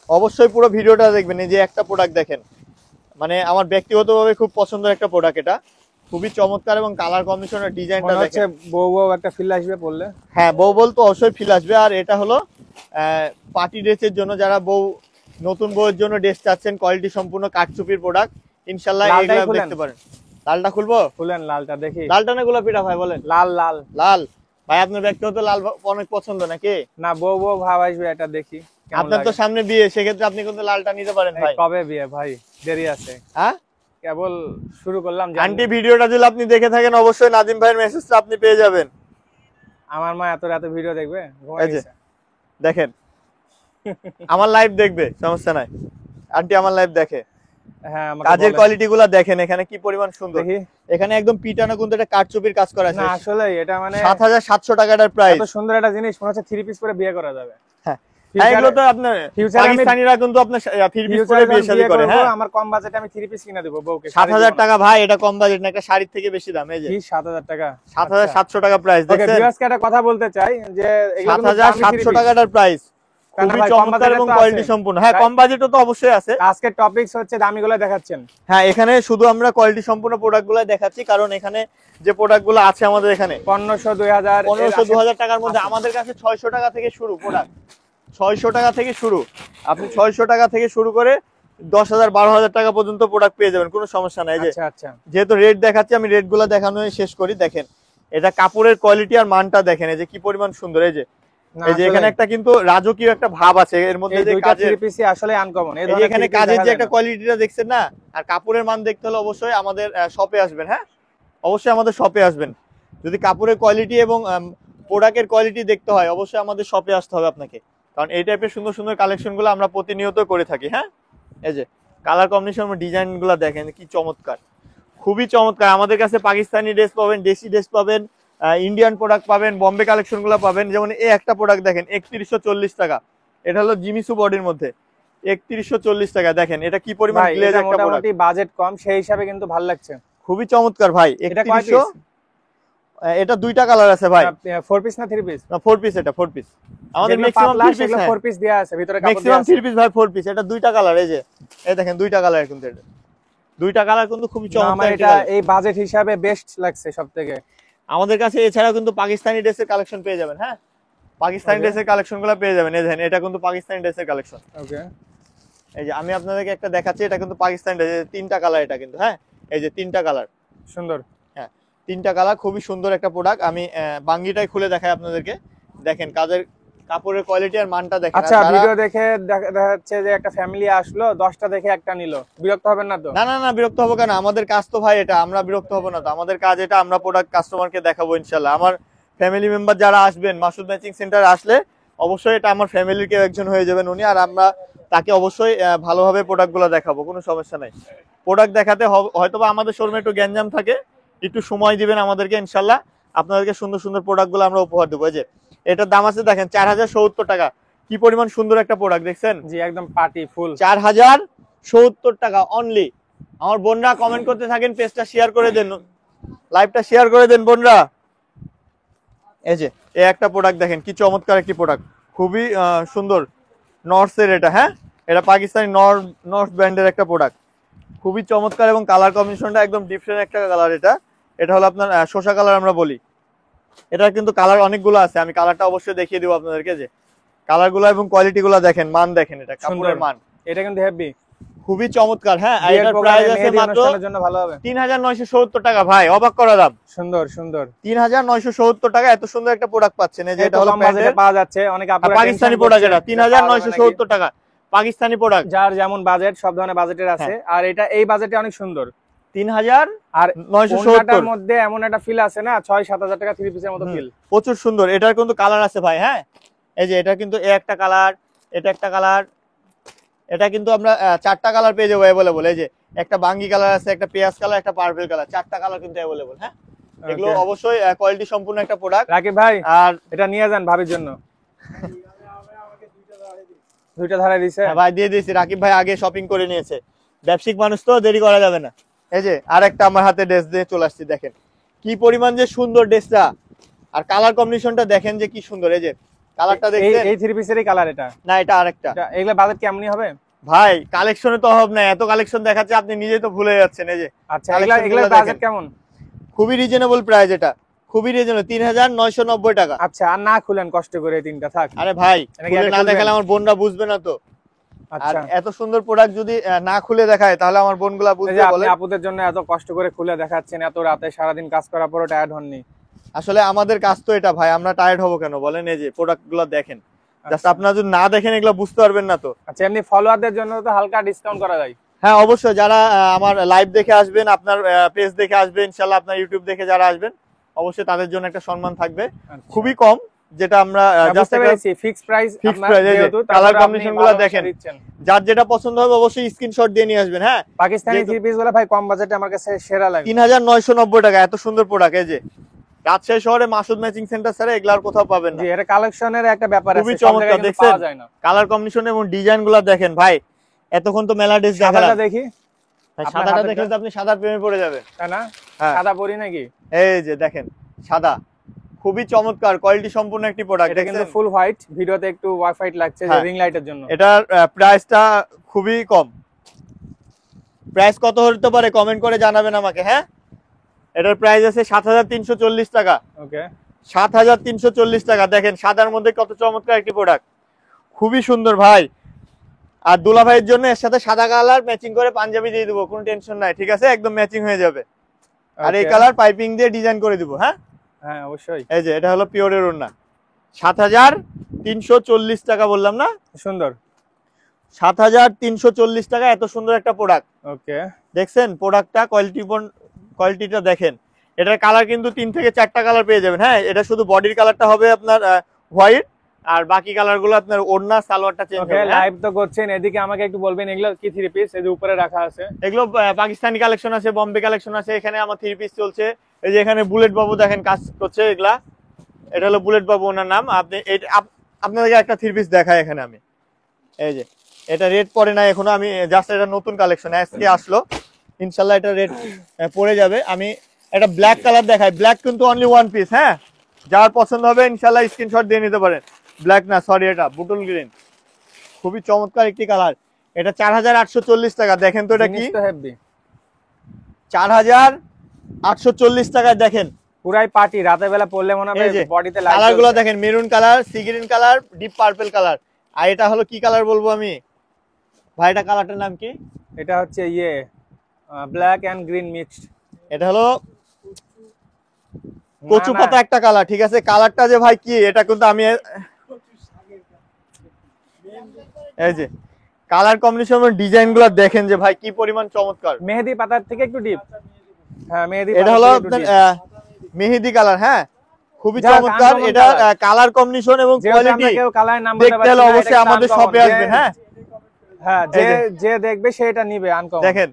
অবশ্যই পুরো ভিডিওটা দেখবেন। এই যে একটা প্রোডাক্ট দেখেন, মানে আমার ব্যক্তিগতভাবে খুব পছন্দের একটা প্রোডাক্ট, এটা খুবই চমৎকার এবং কালার কম্বিনেশনের ডিজাইনটা দেখেন, বউ বউ একটা ফিল আসবে পড়লে। হ্যাঁ, বউ বল তো অবশ্যই ফিল আসবে। আর এটা হলো পার্টি ড্রেসের জন্য, যারা নতুন বউয়ের জন্য ড্রেস চাচ্ছেন, কোয়ালিটি সম্পূর্ণ কাটচুপির প্রোডাক্ট, ইনশাআল্লাহ এগুলো দেখতে পারেন। লালটা খুলবো? খুলেন লালটা দেখি। লালটা না গোলাপিটা ভাই বলেন? লাল লাল লাল। ভাই আপনার ব্যক্তিগত লাল অনেক পছন্দ নাকি? না, বউ বউ ভাব আসবে, এটা দেখি। আপনার তো সামনে বিয়ে, সেক্ষেত্রে আপনি কিন্তু লালটা নিতে পারেন ভাই। কবে বিয়ে ভাই? দেরি আছে। হ্যাঁ, কেবল শুরু করলাম। আন্টি ভিডিওটা যদি আপনি দেখে থাকেন, অবশ্যই নাজিম ভাইয়ের মেসেজটা আপনি পেয়ে যাবেন। আমার মা এত রাতে ভিডিও দেখবে? এই যে দেখেন, আমার লাইভ দেখবে, সমস্যা নাই, আন্টি আমার লাইভ দেখে। হ্যাঁ, কাজের কোয়ালিটি গুলা দেখেন এখানে কি পরিমাণ সুন্দর। দেখি। এখানে একদম পিটানো কিন্তু এটা কাটচুপির কাজ করা আছে। না আসলে এটা মানে 7700 টাকাটার প্রাইস। এত সুন্দর একটা জিনিস, মনে হচ্ছে 3 পিস পরে বিয়ে করা যাবে। হ্যাঁ, এগুলো তো আপনার পাকিস্তানিরা কিন্তু আপনার 3 পিস পরে বিয়ে শাদী করে। হ্যাঁ, আমার কম বাজেটে আমি 3 পিস কিনে দেব বউকে। 7000 টাকা ভাই, এটা কম বাজেট না, একটা শাড়ির থেকে বেশি দাম। এই যে 7000 টাকা, 7700 টাকা প্রাইস। ওকে, দেখছেন? ভিউয়ার্সকে একটা কথা বলতে চাই যে এগুলো 7700 টাকাটার প্রাইস, খুবই চমৎকার এবং কোয়ালিটি সম্পূর্ণ। হ্যাঁ, কম বাজেটও তো অবশ্যই আছে। আজকের টপিকস হচ্ছে দামিগুলো দেখাচ্ছেন। হ্যাঁ, এখানে শুধু আমরা কোয়ালিটি সম্পূর্ণ প্রোডাক্টগুলো দেখাচ্ছি, কারণ এখানে যে প্রোডাক্টগুলো আছে আমাদের এখানে 1500 2000 2000 টাকার মধ্যে আমাদের কাছে 600 টাকা থেকে শুরু প্রোডাক্ট, 600 টাকা থেকে শুরু। আপনি 600 টাকা থেকে শুরু করে 10000 12000 টাকা পর্যন্ত প্রোডাক্ট পেয়ে যাবেন, কোনো সমস্যা নাই। যে আচ্ছা আচ্ছা, যেহেতু রেট দেখাচ্ছি, আমি রেটগুলো দেখানো শেষ করি। দেখেন এটা কাপড়ের কোয়ালিটি আর মানটা দেখেন, এই যে কি পরিমাণ সুন্দর। এই যে এখানে একটা কিন্তু রাজকীয় একটা ভাব আছে এর মধ্যে, যে কাজের পিস আসলে আনকমন। এই ধরনের এখানে কাজের যে একটা কোয়ালিটিটা দেখছেন না, আর কাপড়ের মান দেখতে হলে অবশ্যই আমাদের শপে আসবেন। হ্যাঁ, অবশ্যই আমাদের শপে আসবেন। যদি কাপড়ের কোয়ালিটি এবং প্রোডাক্টের কোয়ালিটি দেখতে হয়, অবশ্যই আমাদের শপে আসতে হবে আপনাকে, কারণ এই টাইপের সুন্দর সুন্দর কালেকশনগুলো আমরা প্রতিনিয়ত করে থাকি। হ্যাঁ, এই যে কালার কম্বিনেশন, ডিজাইনগুলো দেখেন কি চমৎকার, খুবই চমৎকার। আমাদের কাছে পাকিস্তানি ড্রেস পাবেন, দেশি ড্রেস পাবেন, ইন্ডিয়ান প্রোডাক্ট পাবেন, বম্বে কালেকশন গুলো পাবেন। যেমন এই একটা প্রোডাক্ট দেখেন 3140 টাকা, এটা হলো জিমিসু বডির মধ্যে 3140 টাকা। দেখেন এটা কি পরিমাণ গ্লেজ একটা প্রোডাক্ট, বাজেট কম সেই হিসাবে কিন্তু ভালো লাগছে, খুবই চমৎকার ভাই। 3100, এটা দুইটা কালার আছে ভাই। 4 পিস না 3 পিস? না 4 পিস, এটা 4 পিস। আমাদের ম্যাক্সিমাম 3 পিস, 4 পিস দেয়া আছে ভিতরে, কাপড় ম্যাক্সিমাম 3 পিস ভাই, 4 পিস। এটা দুইটা কালার, এই যে এই দেখেন দুইটা কালার, কিন্তু এটা দুইটা কালার কিন্তু খুবই চমৎকার। আমার এটা এই বাজেট হিসাবে বেস্ট লাগছে সবথেকে। আমাদের কাছে এছাড়াও কিন্তু পাকিস্তানি ড্রেসের কালেকশন পেয়ে যাবেন। হ্যাঁ, পাকিস্তানি ড্রেসের কালেকশনগুলো পেয়ে যাবেন। এই দেখেন এটা কিন্তু পাকিস্তানি ড্রেসের কালেকশন। ওকে, এই যে আমি আপনাদেরকে একটা দেখাচ্ছি, এটা কিন্তু পাকিস্তানি ড্রেস, তিনটা কালার এটা কিন্তু। হ্যাঁ, এই যে তিনটা কালার সুন্দর। হ্যাঁ, তিনটা কালার, খুবই সুন্দর একটা প্রোডাক্ট। আমি বাঙ্গিটাই খুলে দেখাই আপনাদেরকে। দেখেন কাপড়ের কোয়ালিটি আর মানটা দেখেন। আচ্ছা, ভিডিও দেখে দেখা যাচ্ছে যে একটা ফ্যামিলি আসলো, 10টা দেখে একটা নিল, বিরক্ত হবেন না তো? না না না, বিরক্ত হবো কেন? আমাদের কাজ তো ভাই এটা, আমরা বিরক্ত হবো না তো? আমাদের কাজ এটা, আমরা প্রোডাক্ট কাস্টমারকে দেখাবো ইনশাল্লাহ। আমার ফ্যামিলি মেম্বার যারা আসবেন মাসুদ ম্যাচিং সেন্টার আসলে, অবশ্যই এটা আমার ফ্যামিলির কেউ একজন হয়ে যাবেন উনি, আর আমরা তাকে অবশ্যই ভালোভাবে প্রোডাক্টগুলো দেখাবো, কোনো সমস্যা নাই। প্রোডাক্ট দেখাতে হয়তোবা আমাদের শোরুমে একটু গ্যাঞ্জাম থাকে, একটু সময় দিবেন আমাদেরকে, ইনশাল্লাহ আপনাদেরকে সুন্দর সুন্দর প্রোডাক্টগুলো আমরা উপহার দেবো। এই যে এটার দাম আছে দেখেন 4070 টাকা, কি পরিমাণ সুন্দর একটা প্রোডাক্ট দেখছেন? জি, একদম পার্টি ফুল, 4070 টাকা অনলি। আমার বোনরা কমেন্ট করতে থাকেন, পেজটা শেয়ার করে দেন, লাইভটা শেয়ার করে দেন বোনরা। এই যে এই একটা প্রোডাক্ট দেখেন কি চমৎকার একটি প্রোডাক্ট, খুবই সুন্দর। নর্থের এটা, হ্যাঁ এটা পাকিস্তানি নর্থ ব্র্যান্ডের একটা প্রোডাক্ট, খুবই চমৎকার এবং কালার কম্বিনেশনটা একদম ডিফারেন্ট একটা কালার। এটা হলো আপনার শসা কালার আমরা বলি। এটার কিন্তু কালার অনেকগুলো আছে, আমি কালারটা অবশ্যই দেখিয়ে দিব আপনাদেরকে। যে কালারগুলো এবং কোয়ালিটিগুলো দেখেন, মান দেখেন, এটা কাপড়ের মান এটা কিন্তু হেভি, খুবই চমৎকার। হ্যাঁ, আর এটার প্রাইস আছে মাত্র জন্য ভালো হবে 3970 টাকা। ভাই অবাক করা দাম, সুন্দর সুন্দর 3970 টাকা এত সুন্দর একটা প্রোডাক্ট পাচ্ছেন। এই যে এটা হলো বাজেটে পাওয়া যাচ্ছে, অনেক আপনারা পাকিস্তানি প্রোডাক্ট, এটা 3970 টাকা পাকিস্তানি প্রোডাক্ট। যার যেমন বাজেট সব ধরনের বাজেটের আছে, আর এটা এই বাজেটে অনেক সুন্দর 3970 এর মধ্যে এমন একটা ফিল আছে না, 6-7 হাজার টাকা থ্রি পিসের মতো ফিল, প্রচুর সুন্দর। এটার কিন্তু কালার আছে ভাই। হ্যাঁ, এই যে এটা কিন্তু একটা কালার, এটা একটা কালার, এটা কিন্তু আমরা 4টা কালার পেয়ে যাবো অ্যাভেলেবল। এই যে একটা বাঙ্গি কালার আছে, একটা পেঁয়াজ কালার, একটা পার্পল কালার, 4টা কালার কিন্তু অ্যাভেলেবল। হ্যাঁ, এগুলো অবশ্যই কোয়ালিটি সম্পূর্ণ একটা প্রোডাক্ট। রাকিব ভাই আর এটা নিয়ে যান ভাবির জন্য। দুইটা ধারে দিছে ভাই, দিয়ে দিয়েছি। রাকিব ভাই আগে শপিং করে নিয়েছে, ব্যবসায়িক মানুষ তো, দেরি করা যাবে না। এই যে আরেকটা আমার হাতে ড্রেস দিয়ে চলে আসছি, দেখেন কি পরিমাণ যে সুন্দর ড্রেসটা, আর কালার কম্বিনেশনটা দেখেন যে কি সুন্দর। এই যে কালারটা দেখছেন, এই থ্রি পিসেরই কালার এটা না এটা আরেকটা। এগুলা বাজেট কেমনই হবে ভাই? কালেকশনে তো অভাব নাই, এত কালেকশন দেখাচ্ছে আপনি নিজেই তো ভুলে যাচ্ছেন। এই যে আচ্ছা, এগুলা বাজেট কেমন? খুবই রিজনেবল প্রাইস, এটা খুবই রিজনেবল, 3990 টাকা। আচ্ছা, আর না খুলেন কষ্ট করে, তিনটা থাক। আরে ভাই, খুলে না দেখালে আমার বোনরা বুঝবে না তো। আর আচ্ছা, এত সুন্দর প্রোডাক্ট যদি না খুলে দেখায় তাহলে আমার বোনগুলা বুঝবে। আপনি আপুদের জন্য এত কষ্ট করে খুলে দেখাচ্ছেন, এত রাতে সারাদিন কাজ করার পরও টায়ার্ড হননি? আসলে আমাদের কাজ তো এটা ভাই, আমরা টায়ার্ড হবো কেন বলেন? এই যে প্রোডাক্ট গুলো দেখেন, জাস্ট আপনারা যদি না দেখেন এগুলো বুঝতে পারবেন না তো। আচ্ছা, এমনি ফলোয়ারদের জন্য তো হালকা ডিসকাউন্ট করা যায়? হ্যাঁ অবশ্যই, যারা আমার লাইভ দেখে আসবেন, আপনার পেজ দেখে আসবেন, ইনশাআল্লাহ আপনার ইউটিউব দেখে যারা আসবেন, অবশ্যই তাদের জন্য একটা সম্মান থাকবে। খুবই কম, যেটা আমরা just fixed price. Colour combination গুলো দেখেন, যার যেটা পছন্দ হবে অবশ্যই স্ক্রিনশট দিয়ে নিয়ে আসবেন। হ্যাঁ, পাকিস্তানি থ্রি পিস গুলো ভাই কম বাজেটে আমার কাছে সেরা লাগে। 3990 টাকা এত সুন্দর প্রোডাক্ট। এই যে রাজশাহী শহরে মাসুদ ম্যাচিং সেন্টার ছাড়া এগুলার কোথাও পাবেন না। জি, এটা কালেকশনের একটা ব্যাপার আছে, খুবই চমৎকার। দেখছেন কালার কম্বিনেশন এবং ডিজাইন গুলো দেখেন ভাই। এতক্ষণ তো মেলা ড্রেস দেখালাম, দেখি সাদাটা দেখলে তো আপনি সাদার প্রেমে পড়ে যাবেন, তাই না? হ্যাঁ, সাদা পরি নাকি? এই যে দেখেন সাদা, খুবই চমৎকার কোয়ালিটি সম্পূর্ণ একটি প্রোডাক্ট। এটা কিন্তু ফুল হোয়াইট, ভিডিওতে একটু হোয়াইট লাগছে যে রিং লাইটের জন্য। এটার প্রাইসটা খুবই কম। প্রাইস কত হতে পারে কমেন্ট করে জানাবেন আমাকে। হ্যাঁ, এটার প্রাইস আছে 7340 টাকা। ওকে, 7340 টাকা। দেখেন সাদার মধ্যে কত চমৎকার একটি প্রোডাক্ট, খুবই সুন্দর ভাই। আর দুলা ভাইয়ের জন্য এর সাথে সাদা কালার ম্যাচিং করে পাঞ্জাবি দিয়ে দিব, কোনো টেনশন নাই, ঠিক আছে? একদম ম্যাচিং হয়ে যাবে। আর এই কালার পাইপিং দিয়ে ডিজাইন করে দিব। হ্যাঁ হ্যাঁ অবশ্যই। এই যে এটা হলো পিওরের ওড়না, 7340 টাকা বললাম না? সুন্দর, 7340 টাকা এত সুন্দর একটা প্রোডাক্ট। ওকে, দেখছেন প্রোডাক্টটা কোয়ালিটিটা দেখেন। এটার কালার কিন্তু 3 থেকে 4টা কালার পেয়ে যাবেন। হ্যাঁ, এটা শুধু বডির কালারটা হবে আপনার হোয়াইট, আর বাকি কালার গুলো আপনার ওড়না সালোয়ারটা চেঞ্জ হবে। লাইভ তো করছেন, এদিকে আমাকে একটু বলবেন এগুলো কি থ্রি পিস? এই যে উপরে রাখা আছে এগুলো পাকিস্তানি কালেকশন আছে, বম্বে কালেকশন আছে। এখানে আমার থ্রি পিস চলছে। এই যে এখানে বুলেট বাবু দেখেন কাজ করছে এগুলা, এটা হলো বুলেট বাবু ওনার নাম। আপনি আপনাদেরকে একটা থ্রি পিস দেখাই এখানে আমি। এই যে এটা রেড পরে না এখনো, আমি জাস্ট এটা নতুন কালেকশন আজকে আসলো, ইনশাল্লাহ এটা রেড পরে যাবে। আমি এটা ব্ল্যাক কালার দেখাই, ব্ল্যাক কিন্তু অনলি ওয়ান পিস। হ্যাঁ, যার পছন্দ হবে ইনশাল্লাহ স্ক্রিনশট দিয়ে নিতে পারেন। ব্ল্যাক না, সরি, এটা বুটল গ্রিন, খুবই চমৎকার একটি কালার। এটা 4840 টাকা। দেখেন তো এটা কি, 4840 টাকায় দেখেন, পুরাই পার্টি, রাতে বেলা পরলে মনে হবে বডিতে লাইট। কালার গুলো দেখেন, maroon colour, sea green colour, deep purple colour. আর এটা হলো কি কালার বলবো আমি ভাই, এটা কালারটার নাম কি? এটা হচ্ছে ব্ল্যাক এন্ড গ্রিন মিক্সড। এটা হলো কচু পাতা একটা কালার, ঠিক আছে? কালারটা যে ভাই কি, এটা কিন্তু আমি এই যে কালার কম্বিনেশন এবং ডিজাইন গুলো দেখেন যে ভাই কি পরিমাণ চমৎকার। মেহেদি পাতার থেকে একটু ডিপ। হ্যাঁ, মেহেদি, এটা হলো আপনার মেহেদি কালার। হ্যাঁ, খুবই চমৎকার। এটা কালার কম্বিনেশন এবং কোয়ালিটি দেখতে হলে অবশ্যই আমাদের শপে আসবেন। হ্যাঁ হ্যাঁ, যে দেখবে সে এটা নিবে আনকমন। দেখেন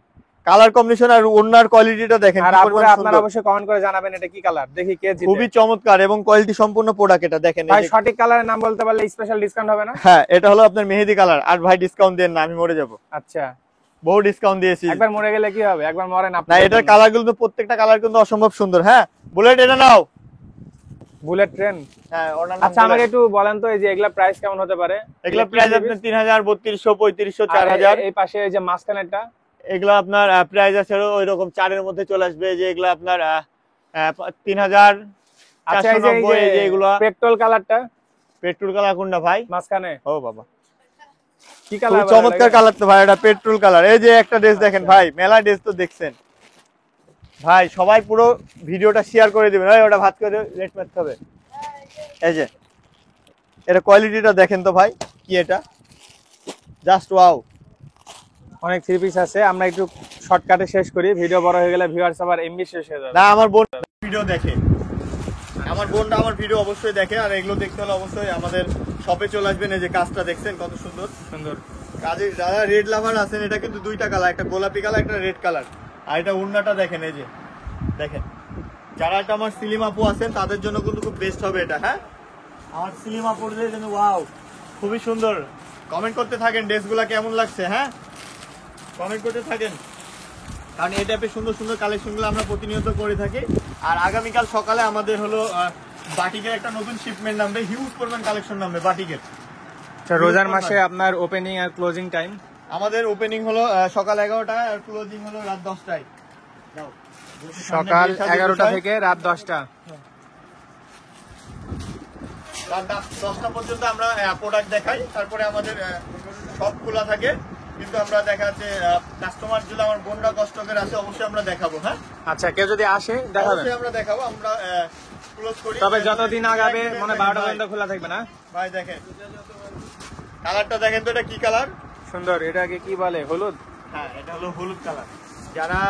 কালার কম্বিনেশন আর ওড়নার কোয়ালিটিটা দেখেন। আর আপনারা অবশ্যই কমেন্ট করে জানাবেন এটা কি কালার, দেখি কে জিতে। খুবই চমৎকার এবং কোয়ালিটি সম্পূর্ণ প্রোডাক্ট। এটা দেখেন ভাই, সঠিক কালারের নাম বলতে পারলে স্পেশাল ডিসকাউন্ট হবে না? হ্যাঁ, এটা হলো আপনার মেহেদি কালার। আর ভাই ডিসকাউন্ট দেন না, আমি মরে যাব। আচ্ছা, বহু ডিসকাউন্ট দিয়েছি। একবার মরে গেলে কি হবে? একবার মরেন আপনি। না, এটার কালার গুলো প্রত্যেকটা কালার কিন্তু অসম্ভব সুন্দর। হ্যাঁ, বুলেট এটা নাও, বুলেট ট্রেন। হ্যাঁ ওনার নাম আচ্ছা আমাকে বুলেট। একটু বলেন তো এই যে এগুলা প্রাইস কেমন হতে পারে? এগুলা প্রাইস আপনার 3000, 3200, 3500, 4000। এই পাশে এই যে মাঝখানেরটা এগুলা আপনার প্রাইস আছে ওই রকম 4 এর মধ্যে চলে আসবে। যে এগুলা আপনার 3000। আচ্ছা এই যে 490 এই যে এগুলা পেট্রোল কালারটা পেট্রোল কালার কোনটা ভাই? মাঝখানে ও বাবা কি খুব কালার? চমৎকার কালার তো ভাই, এটা পেট্রোল কালার। এই যে একটা ড্রেস দেখেন ভাই, মেলা ড্রেস তো দেখছেন ভাই, সবাই পুরো ভিডিওটা শেয়ার করে দিবেন। ভাই ওটা ভাত করে রেট মারতে হবে। এই যে এটা কোয়ালিটিটা দেখেন তো ভাই, কি এটা জাস্ট ওয়াও। অনেক থ্রি পিস আছে, আমরা একটু শর্টকাটে শেষ করি, ভিডিও বড় হয়ে গেলে ভিউয়ার্স আবার এমবি শেষ হয়ে যাবে। না আমার বোন ভিডিও দেখে, আমার বোনটা আমার ভিডিও অবশ্যই দেখে। আর এগুলো দেখতে হলে অবশ্যই আমাদের শপে চলে আসবেন। এই যে কাজটা দেখছেন কত সুন্দর সুন্দর। কাজে যারা রেড লাভার আছেন, এটা কিন্তু দুইটা কালার, একটা গোলাপি কালার, একটা রেড কালার। আর এটা ওড়নাটা দেখেন, এই যে দেখেন, যারা এটা আমার সিলিম আপু আছেন তাদের জন্য কিন্তু খুব বেস্ট হবে এটা। হ্যাঁ আমার সিলিম আপুদের জন্য ওয়াও, খুবই সুন্দর। কমেন্ট করতে থাকেন ড্রেসগুলো কেমন লাগছে, হ্যাঁ কমেন্ট করতে থাকেন, কারণ এই টাইপের সুন্দর সুন্দর কালেকশনগুলো আমরা প্রতিনিয়ত করে থাকি। আর আগামীকাল সকালে আমাদের হলো বাটিকের একটা নতুন শিপমেন্ট নামবে, হিউজ পরিমাণ কালেকশন নামবে বাটিকের। আচ্ছা রোজার মাসে আপনার ওপেনিং আর ক্লোজিং টাইম? আমাদের ওপেনিং হলো সকাল 11টায় আর ক্লোজিং হলো রাত 10টায়। সকাল 11টা থেকে রাত 10টা। রাত 10টা পর্যন্ত আমরা প্রোডাক্ট দেখাই, তারপরে আমাদের সব খোলা থাকে। কিন্তু আমরা দেখা যাচ্ছে কাস্টমার যদি আমার বোনরা কষ্টকের আসে, অবশ্যই আমরা দেখাবো। হ্যাঁ আচ্ছা কেউ যদি আসে দেখাবেন? অবশ্যই আমরা দেখাবো, আমরা ক্লোজ করি। তবে যতদিন আগাবে মানে 12টা পর্যন্ত খোলা থাকবে না? ভাই দেখেন কালারটা দেখেন তো, এটা কি কালার সুন্দর। এটাকে কি বলে? হলুদ? হ্যাঁ এটা হলো হলুদ কালার। যারা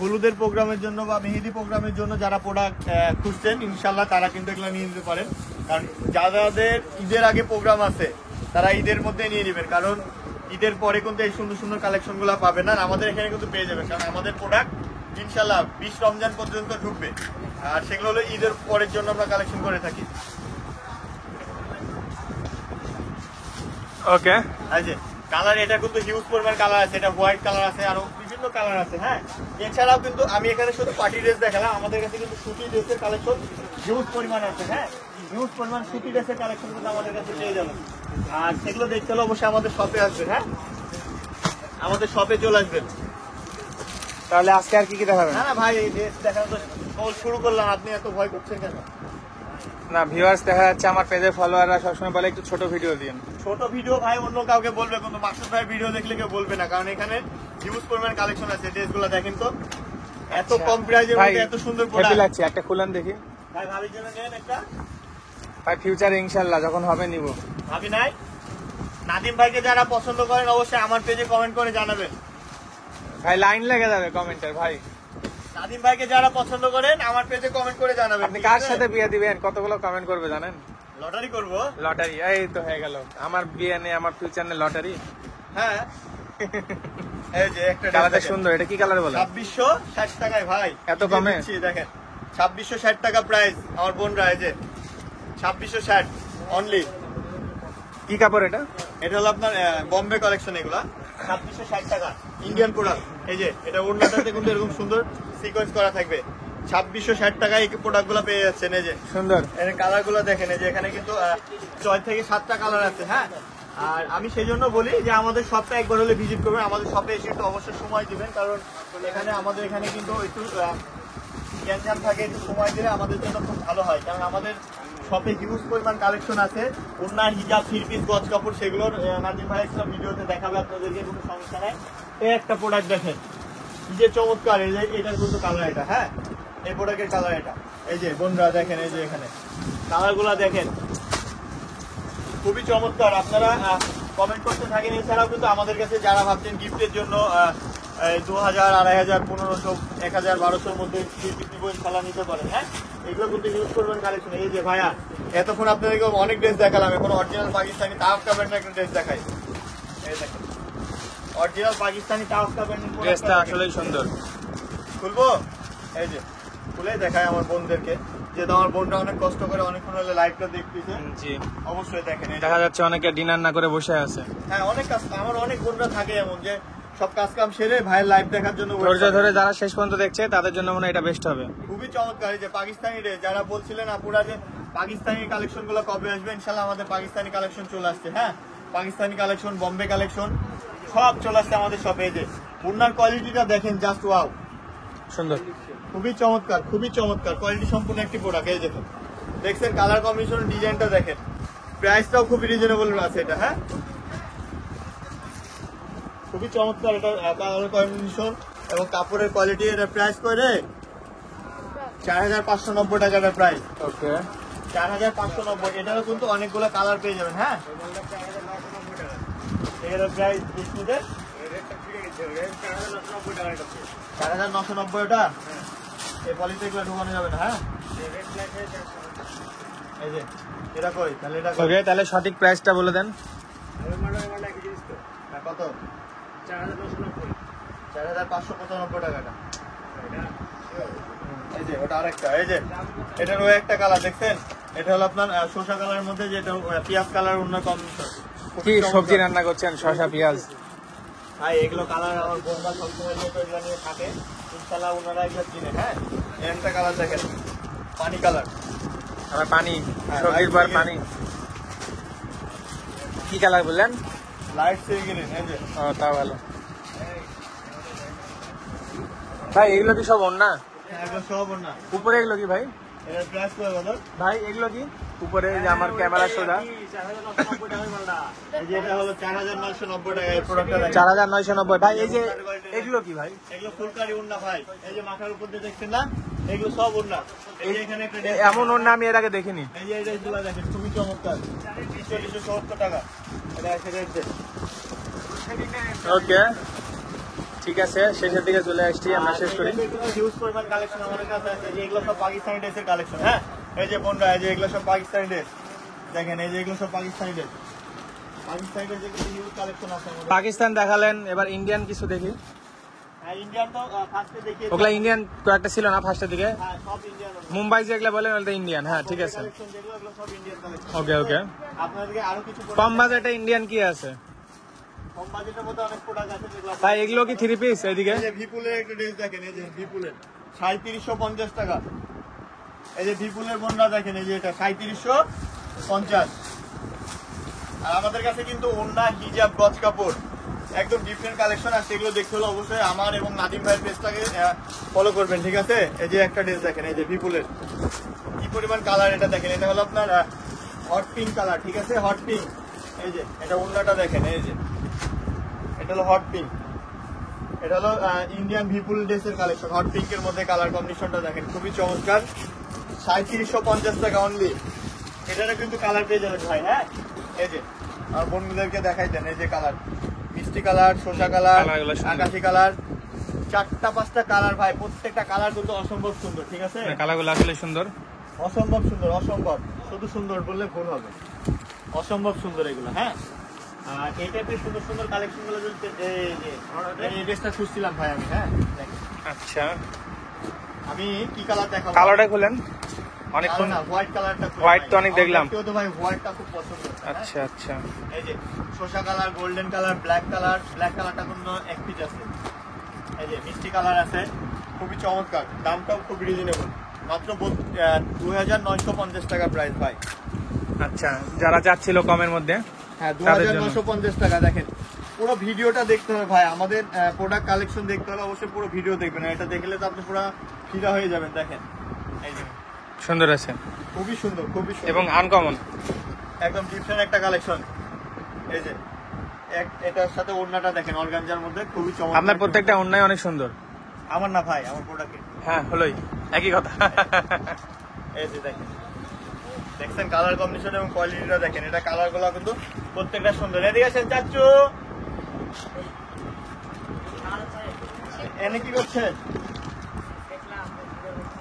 হলুদের প্রোগ্রামের জন্য বা মেহেদি প্রোগ্রামের জন্য যারা প্রোডাক্ট খুঁজছেন, ইনশাল্লাহ তারা কিন্তু এগুলো নিয়ে নিতে পারেন। কারণ যাদের ঈদের আগে প্রোগ্রাম আছে তারা ঈদের মধ্যে নিয়ে নেবেন, কারণ ঈদের পরে কিন্তু এই সুন্দর সুন্দর কালেকশনগুলো পাবেন না। আর আমাদের এখানে কিন্তু পেয়ে যাবেন, কারণ আমাদের প্রোডাক্ট ইনশাল্লাহ 20 রমজান পর্যন্ত ঢুকবে। আর সেগুলো হলো ঈদের পরের জন্য আমরা কালেকশন করে থাকি। ওকে। এই যে কালার, এটা কিন্তু হিউজ পরিমাণ কালার আছে, এটা হোয়াইট কালার আছে, আরো বিভিন্ন কালার আছে। হ্যাঁ এছাড়াও কিন্তু আমি এখানে শুধু পার্টি ড্রেস দেখালাম, আমাদের কাছে কিন্তু সুতি ড্রেসের কালেকশন হিউজ পরিমাণ আছে। হ্যাঁ হিউজ পরিমাণ সুতি ড্রেসের কালেকশন কিন্তু আমাদের কাছে পেয়ে যাবেন। আর সেগুলো দেখতে হলে অবশ্যই আমাদের শপে আসবেন। হ্যাঁ আমাদের শপে চলে আসবেন। তাহলে আজকে আর কি কি দেখাবেন? না না ভাই, এই ড্রেস দেখানো তো শুরু করলাম, আপনি এত ভয় করছেন কেন? না ভিউয়ার্স দেখা যাচ্ছে আমার পেজের ফলোয়াররা সবসময় বলে একটু ছোট ভিডিও দিন। ছোট ভিডিও ভাই অন্য কাউকে বলবে, কিন্তু মাসুদ ভাই ভিডিও দেখলে কেউ বলবে না, কারণ এখানে হিউজ পরিমাণ কালেকশন আছে। ড্রেসগুলো দেখেন তো, এত কম প্রাইজের মধ্যে এত সুন্দর হ্যাপি প্রোডাক্ট। লাগছে, একটা খুলেন দেখি। ভাই ভাবির জন্য নেন একটা। ভাই ফিউচারে ইনশাআল্লাহ যখন হবে নিব। ভাবি নাই, নাদিম ভাইকে যারা পছন্দ করেন অবশ্যই আমার পেজে কমেন্ট করে জানাবেন। ভাই লাইন লেগে যাবে কমেন্টের। ভাই নাদিম ভাইকে যারা পছন্দ করেন আমার পেজে কমেন্ট করে জানাবেন। আপনি কার সাথে বিয়ে দিবেন? কতগুলো কমেন্ট করবে জানেন? লটারি করব। লটারি? এই তো হয়ে গেল, আমার বিয়ে নেই আমার ফিউচার নেই লটারি। হ্যাঁ এই যে একটা কালারটা সুন্দর। এটা কি কালার বলে? 2660 টাকায় ভাই। এত কমে? দেখেন 2660 টাকা প্রাইস আমার বোনরা। এই যে 2660 অনলি। কি কাপড় এটা? এটা হলো আপনার বম্বে কালেকশন, এগুলা 2660 টাকা ইন্ডিয়ান প্রোডাক্ট। এই যে এটা ওড়নাটাতে কিন্তু এরকম সুন্দর সিকোয়েন্স করা থাকবে। 2660 টাকায় এই প্রোডাক্টগুলো পেয়ে যাচ্ছেন। এই যে সুন্দর। এর কালারগুলো দেখেন, এই যে এখানে কিন্তু 6 থেকে 7টা কালার আছে। হ্যাঁ আর আমি সেই জন্য বলি যে আমাদের শপটা একবার হলে ভিজিট করবেন, আমাদের শপে এসে একটু অবশ্যই সময় দিবেন, কারণ এখানে আমাদের এখানে কিন্তু একটু গ্যাঞ্জাম থাকে, একটু সময় দিলে আমাদের জন্য খুব ভালো হয়। কারণ আমাদের শপে হিউজ পরিমাণ কালেকশন আছে, ওড়না, হিজাব, থ্রি পিস, গজ কাপড়, সেগুলোর নাজিম ভাই সব ভিডিওতে দেখাবে আপনাদেরকে, কোনো সমস্যা নাই। এই একটা প্রোডাক্ট দেখেন, কি যে চমৎকার। এই যে এটার কিন্তু কালার এটা। হ্যাঁ এই প্রোডাক্টের কালার এটা। এই যে বন্ধুরা দেখেন, এই যে এখানে কালারগুলো দেখেন, খুবই চমৎকার। আপনারা কমেন্ট করতে থাকেন। এছাড়াও কিন্তু আমাদের কাছে যারা ভাবছেন গিফটের জন্য 2000, 2500, 1500, 1000, 1200-র মধ্যে খেলা নিতে পারেন। হ্যাঁ এগুলো কিন্তু ইউজ করবেন কালেকশন। এই যে ভাইয়া এতক্ষণ আপনাদেরকে অনেক ড্রেস দেখালাম, এখন অরিজিনাল পাকিস্তানি তাওয়াক্কা ব্র্যান্ডের একটা ড্রেস দেখাই। এই দেখেন অরিজিনাল পাকিস্তানি তাওয়াক্কা ব্র্যান্ডের ড্রেসটা আসলেই সুন্দর। খুলবো? এই যে খুলে দেখায় আমার বোনদেরকে, যেহেতু আমার বোনটা অনেক কষ্ট করে অনেকক্ষণ হলে লাইভটা দেখতেছে। জি অবশ্যই দেখেন। দেখা যাচ্ছে অনেকে ডিনার না করে বসে আছে। হ্যাঁ অনেক আমার অনেক বোনরা থাকে এমন যে সব কাজ কাম সেরে ভাইয়ের লাইভ দেখার জন্য wait ধৈর্য করে। ধরে যারা শেষ পর্যন্ত দেখছে তাদের জন্য মনে হয় এটা বেস্ট হবে। খুবই চমৎকার। এই যে পাকিস্তানি ড্রেস, যারা বলছিলেন আপুরা যে পাকিস্তানি কালেকশন গুলো কবে আসবে, ইনশাল্লাহ আমাদের পাকিস্তানি কালেকশন চলে আসছে। হ্যাঁ, পাকিস্তানি কালেকশন, বম্বে কালেকশন সব চলে আসছে আমাদের শপে। এই যে ওড়নার কোয়ালিটিটা দেখেন, জাস্ট ওয়াও, সুন্দর। খুবই চমৎকার, খুবই চমৎকার কোয়ালিটি সম্পূর্ণ একটি প্রোডাক্ট। এই দেখেন, দেখছেন কালার কম্বিনেশন, ডিজাইনটা দেখেন, প্রাইসটাও খুবই রিজনেবল আছে এটা। হ্যাঁ, খুবই চমৎকার এটা কালার কম্বিনেশন এবং কাপড়ের কোয়ালিটি। এটা প্রাইস করে 4590 টাকার প্রাইস। ওকে, 4590। এটারও কিন্তু অনেকগুলো কালার পেয়ে যাবেন। হ্যাঁ, এর প্রাইস বিস্কুটের 4990 ওটা। এই পলিতে এগুলো ঢুকানো যাবে না। হ্যাঁ, এই যে এটা কই, তাহলে এটা কই? ওকে, তাহলে সঠিক প্রাইসটা বলে দেন। হ্যাঁ, কত? 4595 টাকাটা। এই যে ওটা আরেকটা। এই যে এটার ওই একটা কালার দেখছেন, এটা হলো আপনার শসা কালারের মধ্যে, যেটা পেঁয়াজ কালার অন্য কম্বিনেশন। কি সবজি রান্না করছেন? শসা, পেঁয়াজ? ভাই এগুলো কালার আমার বোনরা সবসময় যেহেতু এগুলো নিয়ে থাকে, ইনশাল্লাহ ওনারা এগুলো কিনে। হ্যাঁ, একটা কালার দেখেন, পানি কালার। আবার পানি, হ্যাঁ, সবজির পর পানি। কি কালার বললেন? লাইট সে গ্রিন। এই যে ও, তা ভালো। ভাই এগুলো কি সব ওড়না? এগুলো সব না। উপরে এগুলো কি ভাই? এটার প্রাইস কত বলো? ভাই এগুলো কি উপরে যে আমার ক্যামেরা সোজা? এই যে এটা হলো 4990 টাকা। এই প্রোডাক্টটা দেখেন, 4990। ভাই এই যে এগুলো কি ভাই? এগুলো ফুলকারি উন্না ভাই। এই যে মাথার উপর দিয়ে দেখছেন না, এগুলো সব উন্না। এই যে এখানে একটা dress এমন ওড়না আমি এর আগে দেখিনি। এই যে এই ড্রেসগুলো দেখেন, খুবই চমৎকার। 4270 টাকা। এটা একটা ড্রেস। ওকে, ঠিক আছে, শেষের দিকে চলে আসছি, আমরা শেষ করি। হিউজ পরিমাণ কালেকশন আমাদের কাছে আছে। যে এগুলো সব পাকিস্তানি ড্রেসের কালেকশন। হ্যাঁ, এই যে বোনরা, এই যে এগুলো সব পাকিস্তানি ড্রেস দেখেন। এই যে এগুলো সব পাকিস্তানি ড্রেস। পাকিস্তানি ড্রেস যেগুলো হিউজ কালেকশন আছে আমাদের। পাকিস্তান দেখালেন, এবার ইন্ডিয়ান কিছু দেখি। হ্যাঁ, ইন্ডিয়ান তো ফার্স্টে দেখিয়ে। ওগুলা ইন্ডিয়ান কয়েকটা ছিল না ফার্স্টের দিকে? হ্যাঁ, সব ইন্ডিয়ান। মুম্বাই যেগুলো বলেন ওগুলো ইন্ডিয়ান। হ্যাঁ, ঠিক আছে। কালেকশন যেগুলো, এগুলো সব ইন্ডিয়ান কালেকশন। ওকে ওকে। আপনাদেরকে আরো কিছু কম বাজেটে ইন্ডিয়ান কি আছে? কম বাজেটের মধ্যে অনেক প্রোডাক্ট আছে যেগুলো। ভাই এগুলো কি 3 পিস? এইদিকে এই যে ভিপুলের একটা ড্রেস দেখেন, এই যে ভিপুলের 3750 টাকা। এই যে ভিপুলের বন্যা দেখেন, এই যে এটা 3750। আর আমাদের কাছে কিন্তু ওড়না, হিজাব, গজ কাপড় একদম ডিফারেন্ট কালেকশন। আর সেগুলো দেখতে হলে অবশ্যই আমার এবং নাদিম ভাইয়ের পেজটাকে ফলো করবেন, ঠিক আছে? এই যে একটা ড্রেস দেখেন, এই যে ভিপুলের কি পরিমাণ কালার। এটা দেখেন, এটা হলো আপনার হট পিঙ্ক কালার, ঠিক আছে? Hot pink. এই যে এটা ওড়নাটা দেখেন, এই যে এটা হলো হট পিঙ্ক। এটা হলো ইন্ডিয়ান ভিপুল ড্রেসের কালেকশন। হট পিঙ্কের মধ্যে কালার কম্বিনেশনটা দেখেন, খুবই চমৎকার। 3750 টাকা অনলি। এটারও কিন্তু কালার পেয়ে যাবেন ভাই। হ্যাঁ, এই যে আমার বন্ধুদেরকে দেখাই দেন, এই যে কালার, মিষ্টি কালার, শসা কালার, কালারগুলো সুন্দর। আকাশি কালার, 4টা 5টা কালার ভাই। প্রত্যেকটা কালার কিন্তু অসম্ভব সুন্দর, ঠিক আছে? কালারগুলো আসলে সুন্দর, অসম্ভব সুন্দর, অসম্ভব। শুধু সুন্দর বললে ভুল হবে, অসম্ভব সুন্দর এগুলো। হ্যাঁ, আর এই টাইপের সুন্দর সুন্দর কালেকশন গুলো যদি এই যে এই ড্রেসটা খুঁজছিলাম ভাই আমি। হ্যাঁ, দেখেন আচ্ছা। আমি কি কালার দেখাবো? কালারটা খুলেন, অনেক কালো না, হোয়াইট কালারটা খুলে হোয়াইট তো ভাই। অনেক দেখলাম। আমার তো ভাই হোয়াইটটা খুব পছন্দ। হ্যাঁ? আচ্ছা আচ্ছা। এই যে শসা colour, golden colour, black colour. Black কালারটা কিন্তু এক পিস আছে। এই যে মিষ্টি কালার আছে, খুবই চমৎকার। দামটাও খুব রিজনেবল, মাত্র 2950 টাকা প্রাইস ভাই। আচ্ছা, যারা চাচ্ছিল কমের মধ্যে, হ্যাঁ, তাদের জন্য। 2950 টাকা। দেখেন, পুরো ভিডিওটা দেখতে হবে ভাই। আমাদের প্রোডাক্ট কালেকশন দেখতে হলে অবশ্যই পুরো ভিডিও দেখবেন। এটা দেখলে তো আপনি পুরো ফিদা হয়ে যাবেন। দেখেন, এই যে সুন্দর আছে খুবই সুন্দর, খুবই সুন্দর এবং আনকমন, একদম ডিফারেন্ট একটা কালেকশন। এই যে এটার সাথে ওড়নাটা দেখেন, অর্গানজার মধ্যে, খুবই চমৎকার। আপনার প্রত্যেকটা অন্যায় অনেক সুন্দর। আমার না ভাই, আমার প্রোডাক্টে। হ্যাঁ, হলোই, একই কথা। এই যে দেখেন, দেখছেন কালার কম্বিনেশন এবং কোয়ালিটিটা দেখেন। এটা কালার গুলো কিন্তু প্রত্যেকটা সুন্দর। এদিকে আসেন চাচ্চু, এনে কি করছেন?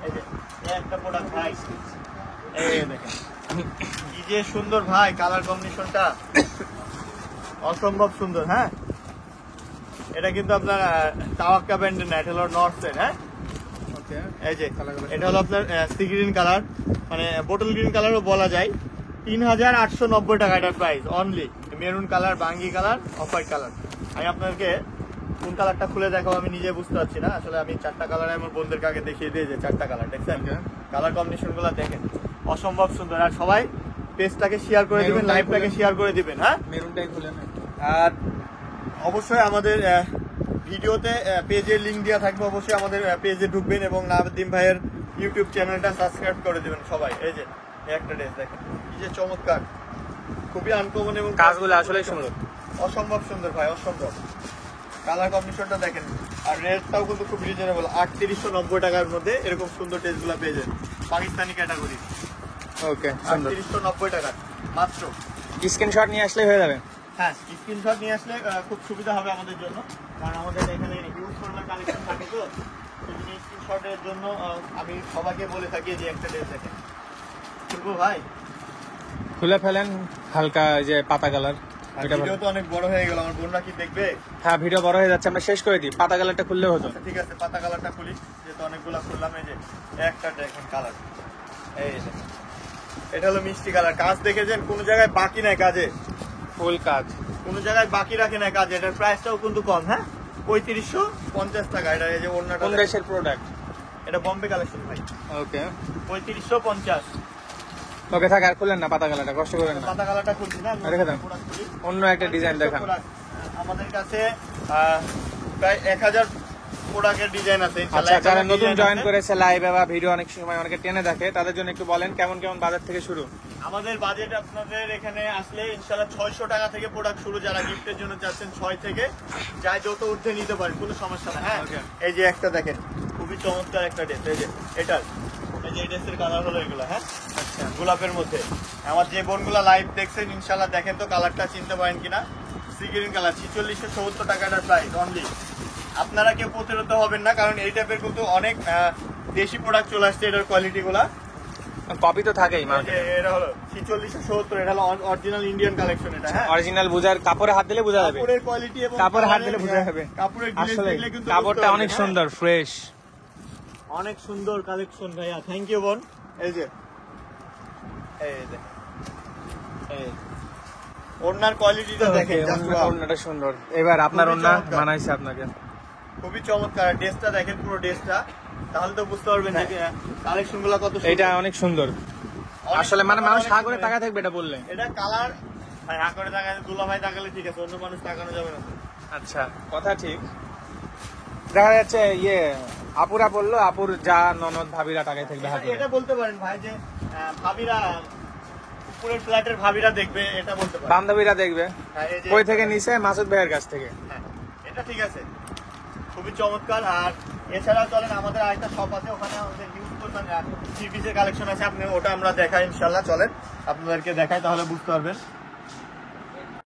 এই যে একটা প্রোডাক্ট ভাই, এই দেখেন কি যে সুন্দর ভাই, কালার কম্বিনেশনটা অসম্ভব সুন্দর। হ্যাঁ, এটা কিন্তু আপনার তাওয়াক্কা ব্র্যান্ডের না, এটা হলো নর্থ সাইড। হ্যাঁ, এই যে এটা হলো আপনার সি গ্রিন কালার, মানে বোটল গ্রিন কালারও বলা যায়। 3890 টাকা এটার প্রাইস অনলি। মেরুন কালার, বাঙ্গি কালার, অফ হোয়াইট কালার। আমি আপনাদেরকে কোন কালারটা খুলে দেখাবো আমি নিজে বুঝতে পারছি না। আসলে আমি 4টা কালারে আমার বন্ধুদেরকে আগে দেখিয়ে দিয়ে যে 4টা কালার দেখছেন, কালার কম্বিনেশন গুলো দেখেন অসম্ভব সুন্দর। আর সবাই পেজটাকে শেয়ার করে দিবেন, লাইভটাকে শেয়ার করে দিবেন। হ্যাঁ, মেরুনটাই খুলে না। আর অবশ্যই আমাদের ভিডিওতে পেজের লিংক দেওয়া থাকবে, অবশ্যই আমাদের পেজে ঢুকবেন এবং নাদিম ভাইয়ের ইউটিউব চ্যানেলটা সাবস্ক্রাইব করে দিবেন সবাই। এই যে একটা ড্রেস দেখেন কি যে চমৎকার, খুবই আনকমন এবং কাজগুলো আসলেই সুন্দর, অসম্ভব সুন্দর ভাই, অসম্ভব। কালার কম্বিনেশনটা দেখেন, আর রেটটাও কিন্তু খুব রিজনেবল, 3890 টাকার মধ্যে এরকম সুন্দর ড্রেসগুলো পেয়ে যাবেন পাকিস্তানি ক্যাটাগরি। ওকে, 3890 টাকা মাত্র। স্ক্রিনশট নিয়ে আসলে হয়ে যাবে। হ্যাঁ, স্ক্রিনশট নিয়ে আসলে খুব সুবিধা হবে আমাদের জন্য, কারণ আমাদের এখানে হিউজ পরিমাণ কালেকশন থাকে, তো স্ক্রিনশটের জন্য আমি সবাইকে বলে থাকি যে একটা ড্রেস দেখেন। শুনবো ভাই, খুলে ফেলেন হালকা যে পাতা কালার। ভিডিও তো অনেক বড় হয়ে গেল, আমার বোনরা কি দেখবে? হ্যাঁ, ভিডিও বড় হয়ে যাচ্ছে, আমরা শেষ করে দিই। পাতা কালারটা খুললে হতো। আচ্ছা, ঠিক আছে, পাতা কালারটা খুলি, যেহেতু অনেকগুলা খুললাম। এই যে একটা দেখেন কালার, এই যে এটা হলো মিষ্টি কালার। কাজ দেখেছেন, কোনো জায়গায় বাকি নাই কাজে, ফুল কাজ, কোনো জায়গায় বাকি রাখে না কাজে। এটার প্রাইসটাও কিন্তু কম। হ্যাঁ, 3550 টাকা। এটা এই যে ওড়নাটা, কোন দেশের প্রোডাক্ট? এটা বম্বে কালেকশন ভাই। ওকে 3550। ওকে, থাক, আর খুলেন না পাতা কালারটা, কষ্ট করেন না। পাতা কালারটা খুলছি না, রেখে দেন। অন্য একটা ডিজাইন দেখান। আমাদের কাছে প্রায় 1000 প্রোডাক্টের ডিজাইন আছে। আচ্ছা, যারা নতুন জয়েন করেছে লাইভে বা ভিডিও অনেক সময় অনেকে টেনে দেখে, তাদের জন্য একটু বলেন কেমন কেমন বাজার থেকে শুরু? আমাদের বাজেট আপনাদের এখানে আসলে ইনশাআল্লাহ 600 টাকা থেকে প্রোডাক্ট শুরু। যারা গিফটের জন্য চাচ্ছেন 6 থেকে যাই যত ঊর্ধ্বে নিতে পারেন, কোনো সমস্যা না। হ্যাঁ, এই যে একটা দেখেন, খুবই চমৎকার একটা ড্রেস। এই যে এটার, এই যে ড্রেসের কালার হলো এগুলো। হ্যাঁ, আচ্ছা, গোলাপের মধ্যে। আমার যে বোনগুলা লাইভ দেখছেন ইনশাআল্লাহ দেখেন তো কালারটা চিনতে পারেন কিনা। সি গ্রিন কালার, 4670 টাকাটার প্রাইস অনলি। আপনারা কেউ প্রতিরোধ হবেন না, কারণ এই টাইপের কিন্তু অনেক দেশি প্রোডাক্ট চলে আসছে। এটার কোয়ালিটি গুলা কপি তো থাকেই। এটা হলো 4670, এটা হলো অরিজিনাল ইন্ডিয়ান কালেকশন। এটা হ্যাঁ, অরিজিনাল বুঝার, কাপড়ে হাত দিলে বোঝা যাবে। কাপড়ের কোয়ালিটি এবং কাপড়ে হাত দিলে বোঝা যাবে। কাপড়ের গ্লেজ আসলে দেখলে কিন্তু কাপড়টা অনেক সুন্দর, ফ্রেশ, অনেক সুন্দর কালেকশন ভাইয়া। থ্যাংক ইউ বোন। এই যে এই যে এই ওড়নার কোয়ালিটিটা দেখেন, ওড়নাটা সুন্দর। এবার আপনার ওড়না মানাইছে আপনাকে, খুবই চমৎকার। ড্রেসটা দেখেন, পুরো ড্রেসটা, তাহলে তো বুঝতে পারবেন যে কালেকশন গুলো কত সুন্দর। এটা অনেক সুন্দর আসলে, মানে মানুষ হা করে তাকা থাকবে এটা বললে। এটা কালার ভাই হা করে তাকায়, দুলা ভাই তাকালে ঠিক আছে, অন্য মানুষ তাকানো যাবে না। আচ্ছা, কথা ঠিক। দেখা যাচ্ছে আপুরা বললো, আপুর যা ননদ ভাবিরা টাকায় থাকবে হাতে। এটা বলতে পারেন ভাই যে ভাবিরা, উপরের ফ্ল্যাটের ভাবিরা দেখবে, এটা বলতে পারেন। বান্ধবীরা দেখবে। কই থেকে নিছে? মাসুদ ভাইয়ের কাছ থেকে। হ্যাঁ, এটা ঠিক আছে, খুবই চমৎকার। আর এছাড়াও চলেন, আমাদের আরেকটা শপ আছে, ওখানে আমাদের হিউজ পরিমাণ থ্রি পিসের কালেকশন আছে। আপনি ওটা আমরা দেখাই ইনশাল্লাহ। চলেন আপনাদেরকে দেখাই, তাহলে বুঝতে পারবেন।